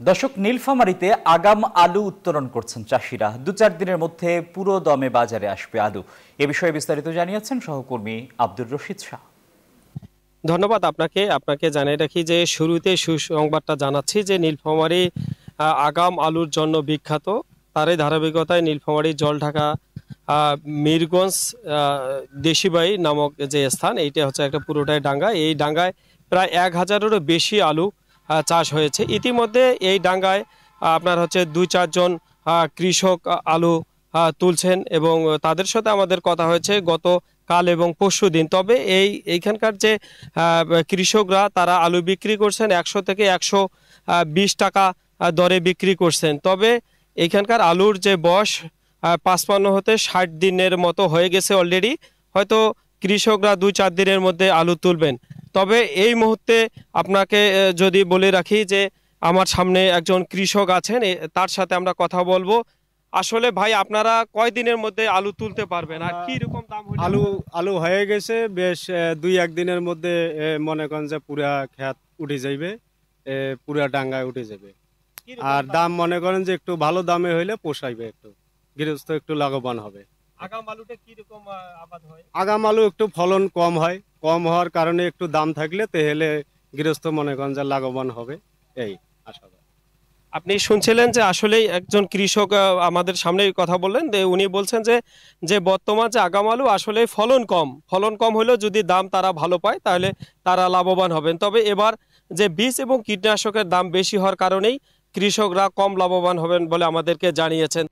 দর্শক, নীলফামারীতে আগাম আলু উত্তোলন করছেন চাষিরা। ২-৪ দিনের মধ্যে পুরো দমে বাজারে আসবে আলু। এ বিষয়ে বিস্তারিত জানিয়েছেন সহকর্মী আব্দুর রশিদ শাহ। ধন্যবাদ আপনাকে জানিয়ে রাখি যে শুরুতে সুসংবাদটা জানাচ্ছি যে নীলফামারী আগাম আলুর জন্য বিখ্যাত। তারই ধারাবাহিকতায় নীলফামারী জলঢাকা মিরগঞ্জ দেশিবাই নামক যে স্থান, এইটা হচ্ছে একটা পুরোটাই ডাঙ্গা। এই ডাঙ্গায় প্রায় ১,০০০-এরও বেশি আলু চাষ হয়েছে ইতিমধ্যে। এই ডাঙ্গায় আপনার হচ্ছে ২-৪ জন কৃষক আলু তুলছেন এবং তাদের সাথে আমাদের কথা হয়েছে গত কাল এবং পরশু দিন। তবে এইখানকার যে কৃষকরা তারা আলু বিক্রি করছেন ১০০ থেকে ১২০ টাকা দরে বিক্রি করছেন। তবে এইখানকার আলুর যে বয়স ৫৫ হতে ৬০ দিনের মতো হয়ে গেছে অলরেডি। হয়তো কৃষকরা ২-৪ দিনের মধ্যে আলু তুলবেন। তবে এই মুহূর্তে আপনাকে যদি বলে রাখি যে আমার সামনে একজন কৃষক আছেন, তার সাথে আমরা কথা বলবো। আসলে ভাই, আপনারা কয় দিনের মধ্যে আলু তুলতে পারবেন আর কি রকম দাম হলে? আলু আলু হয়ে গেছে বেশ ২-১ দিনের মধ্যে। মনে করেন যে পুরা ক্ষেত উঠে যাইবে, পুরা ডাঙ্গায় উঠে যাবে। আর দাম মনে করেন যে একটু ভালো দামে হইলে পোষাইবে, একটু গৃহস্থ একটু লাভবান হবে। আগাম আলুটা কি রকম আবাদ হয়? আগাম আলু একটু ফলন কম হয়, কম হওয়ার কারণে একটু দাম থাকলে তাহলে গৃহস্থ মনে করেন যে লাভবান হবে, এই আশা করি। আপনি শুনছিলেন যে আসলেই একজন কৃষক আমাদের সামনেই কথা বললেন যে উনি বলছেন যে যে বর্তমান যে আগাম আলু আসলে ফলন কম হলেও যদি দাম তারা ভালো পায় তাহলে তারা লাভবান হবেন। তবে এবার যে বীজ এবং কীটনাশকের দাম বেশি হওয়ার কারণেই কৃষকরা কম লাভবান হবেন বলে আমাদেরকে জানিয়েছেন।